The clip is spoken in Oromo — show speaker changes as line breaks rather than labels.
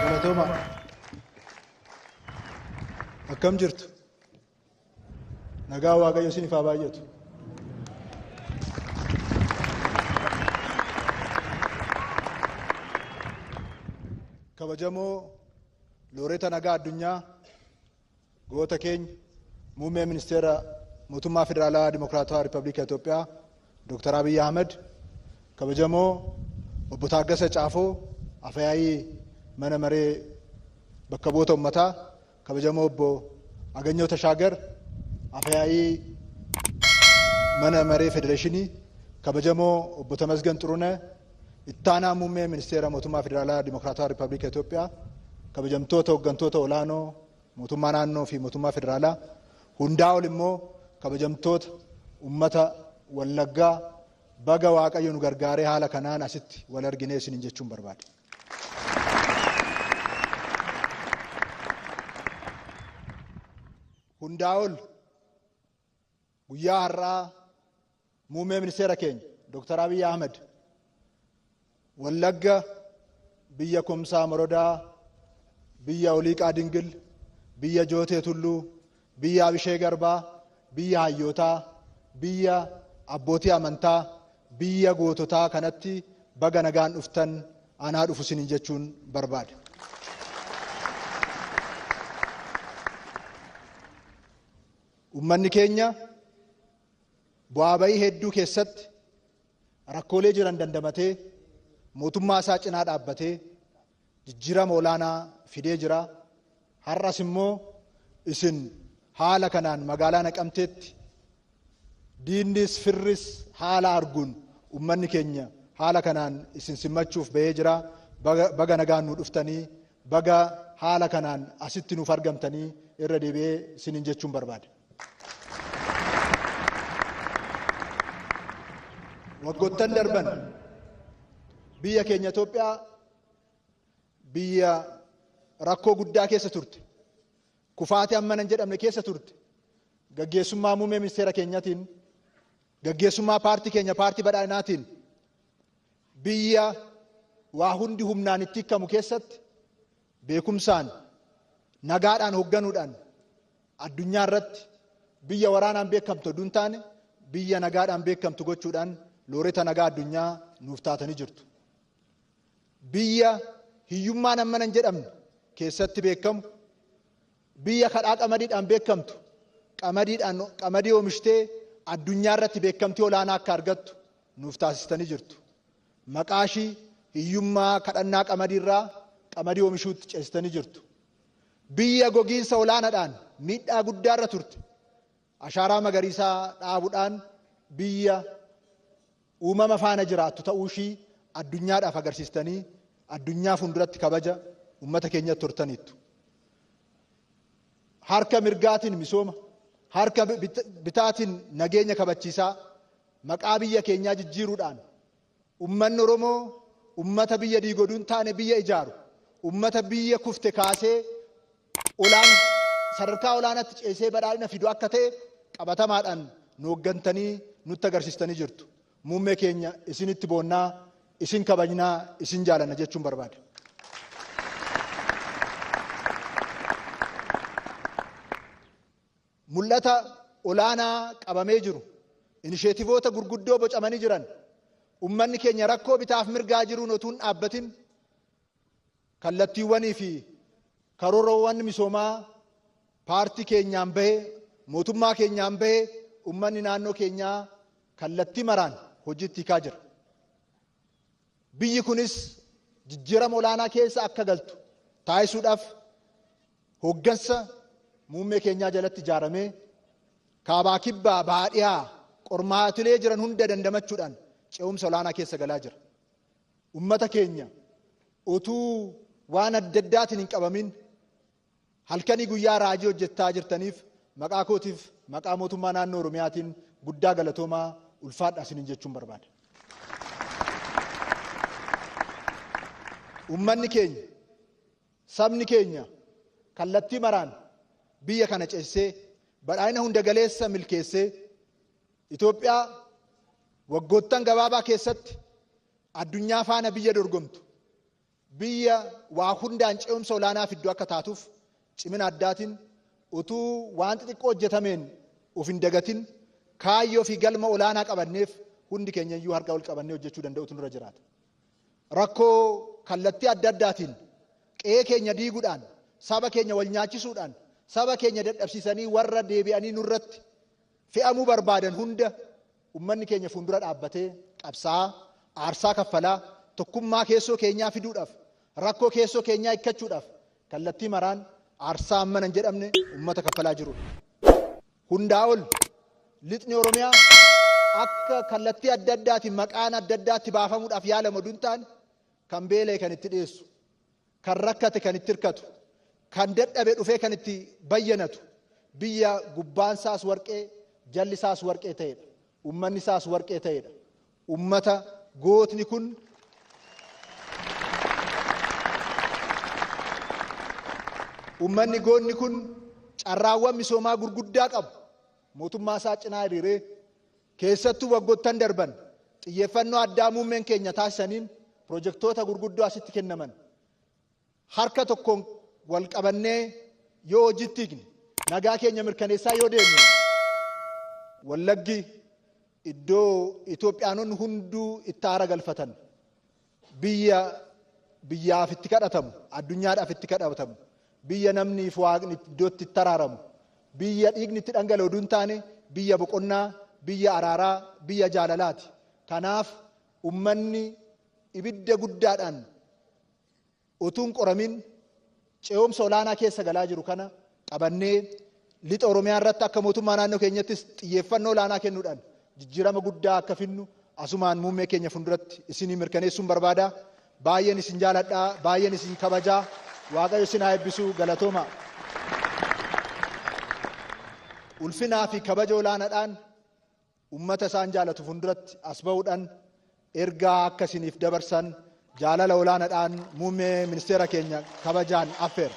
Galatoma. Akkam jirtu? Nagaa Waaqayyo isiniif haa baay'atu. Kabajamoo Looreeta nagaa addunyaa goota keenya muummee ministeera mootummaa federaalaa Dimokiraatawaa Riippaabilika Itoophiyaa Dr. Abiy Ahmed, kabajamoo obbo Taaggasa Caafoo Afyaayii mana maree bakka bu'oota uummataa, kabajamoo obbo Aganyoo Tashaagar Afyaayii mana maree federeeshinii, kabajamoo obbo Tamasgan Xurunee ittaanaa muummee ministeera mootummaa federaalaa Dimokiraatawaa Riippaabilika Itoophiyaa, kabajamtoota hooggantoota olaanoo mootummaa naannoo fi mootummaa federaalaa, hundaa ol immoo kabajamtoota ummata Wallaggaa baga Waaqayyo nu gargaaree haala kanaan asitti wal arginee isiniin jechuun barbaade. Hundaa ol guyyaa har'aa muummee ministeera keenya Dr. Abiy Ahmed Wallagga biyya Kumsaa Morodaa, biyya Oliiqaa Dingil, biyya Jootee Tulluu, biyya Abishee Garbaa, biyya Hayyootaa, biyya abbootii amantaa, biyya goototaa kanatti baga nagaan dhuftan anaa dhufu isiniin jechuun barbaade. Uummanni keenya bu'aa bayii hedduu keessatti rakkoolee jiran dandamatee mootummaa isaa cinaa dhaabbatee jijjiirama olaanaa fidee jira. Har'as immoo isin haala kanaan magaalaa Naqamteetti diinnis firris haala arguun uummanni keenya haala kanaan isin simmachuuf bahee jira. Baga nagaan nu dhuftanii, baga haala kanaan asitti nuuf argamtanii irra deebi'ee isiniin jechuun barbaade. Waggoottan darban biyya keenya Itoophiyaa biyya rakkoo guddaa keessa turte, kufaatii hammana hin jedhamne keessa turte. Gaggeessummaa muummee ministeera keenyaatiin, gaggeessummaa paartii keenya paartii badhaadhinaatiin biyya waa hundi humnaan itti hiikamu keessatti beekumsaan nagaadhaan hoogganuudhaan addunyaa irratti biyya waraanaan beekamtu oduu hin taane biyya nagaadhaan beekamtu gochuudhaan Looreeta nagaa addunyaa nuuf taatanii jirtu. Biyya hiyyummaan hammana hin jedhamne keessatti beekamu, biyya kadhaa qamadiidhaan beekamtu, qamadii oomishtee addunyaa irratti beekamtii olaanaa akka argattu nuuf taasistanii jirtu. Maqaa ishii hiyyummaa kadhannaa qamadii irraa qamadii oomishuutti ceesistanii jirtu. Biyya gogiinsa olaanaadhaan miidhaa guddaa irra turte, ashaaraa magariisaa dhaabuudhaan biyya uumama faana jiraattu ta'uu ishii addunyaadhaaf agarsiistanii addunyaa fuulduratti kabaja uummata keenyatti turtaniittu. Harka mirgaatiin misooma, harka bitaatiin nageenya kabachiisaa maqaa biyya keenyaa jijjiiruudhaan uummanni Oromoo uummata biyya diigoduu hin taane biyya ijaaru, uummata biyya kufte kaasee sadarkaa olaanaatti ceesee badhaadhina fidu akka ta'e qabatamaadhaan nu hooggantanii nutti agarsiistanii jirtu. Muummee keenya isinitti boonnaa, isin kabajnaa, isin jaalanna jechuun barbaade. Mul'ata olaanaa qabamee jiru, inisheetivoota gurguddoo bocamanii jiran, uummanni keenya rakkoo bitaaf mirgaa jiruun otuu hin dhaabbatin kallattiiwwanii fi karoorowwan misoomaa paartii keenyaan bahee, mootummaa keenyaan bahee uummanni naannoo keenyaa kallattii maraan hojiitti hiikaa jira. Biyyi kunis jijjiirama olaanaa keessa akka galtu taasisuudhaaf hooggansa muummee keenyaa jalatti ijaaramee kaabaa kibbaa baadhiyaa qormaatilee jiran hunda dandamachuudhaan ce'umsa olaanaa keessa galaa jira. Uummata keenya utuu waan adda addaatiin hin qabamin halkanii guyyaa raajii hojjettaa jirtaniif maqaa kootiif maqaa mootummaa naannoo Oromiyaatiin guddaa galatoomaa ulfaadhaa isiniin jechuun barbaada. Uummanni keenya, sabni keenya kallattii maraan biyya kana ceessee badhaadhina hunda galeessa milkeessee Itoophiyaa waggoottan gabaabaa keessatti addunyaa faana biyya dorgomtu, biyya waa hundaan ce'umsa olaanaa fidduu akka taatuuf cimina addaatiin utuu waan xixiqqoo hojjetameen of hin dagatin kaayyoo fi galma olaanaa qabanneef hundi keenya iyyuu harka wal qabannee hojjechuu danda'utu nurra jiraata. Rakkoo kallattii adda addaatiin qe'ee keenya diiguudhaan saba keenya wal nyaachisuudhaan saba keenya dadhabsiisanii warra deebi'anii nurratti fe'amuu barbaadan hunda ummanni keenya fuuldura dhaabbatee qabsaa'aa aarsaa kaffalaa tokkummaa keessoo keenyaa fiduudhaaf rakkoo keessoo keenyaa hiikkachuudhaaf kallattii maraan aarsaa hammana hin jedhamne ummata kaffalaa jiru. Hundaa ol lixni Oromiyaa akka kallattii adda addaatiin maqaan adda addaatti baafamuudhaaf yaalamu duntaan kan beelee kan itti dhiyeessu, kan rakkate kan itti hirkatu, kan dadhabe dhufee kan itti bayyanatu biyya gubbaan isaas warqee jalli isaas warqee ta'edha. Ummanni isaas warqee ta'edha. Ummata gootni kun ummanni gootni kun carraawwan misoomaa gurguddaa qabu. Mootummaa isaa cinaa hiriiree keessattuu waggoottan darban xiyyeeffannoo addaa muummeen keenya taasisaniin pirojektoota gurguddoo asitti kennaman harka tokkoon wal qabannee yoo hojiitti hiikne nagaa keenya mirkaneessaa yoo deemne Wallaggi iddoo Itoophiyaanonni hunduu itti aara galfatan biyyaaf itti kadhatamu addunyaadhaaf itti kadhatamu biyya namni fi waaqni iddootti itti araaramu biyya dhiigni itti dhangala'u duun taane biyya boqonnaa biyya araaraa biyya jaalalaati. Kanaaf ummanni ibidda guddaadhaan utuun qoramin ce'umsa olaanaa keessa galaa jiru kana qabannee lixa Oromiyaa irratti akka mootummaa naannoo keenyattis xiyyeeffannoo olaanaa kennuudhaan jijjiirama guddaa akka finnu asumaan muummee keenya fuulduratti isinii mirkaneessuun barbaada. Baay'een isin jaaladhaa, baay'een isin kabajaa. Waaqayyo isin haa eebbisu. Galatooma. Ulfinaa fi kabaja olaanaadhaan ummata isaan jaalatu fuulduratti as ba'uudhaan ergaa akka isiniif dabarsan jaalala olaanaadhaan muummee ministeera keenya kabajaan affeera.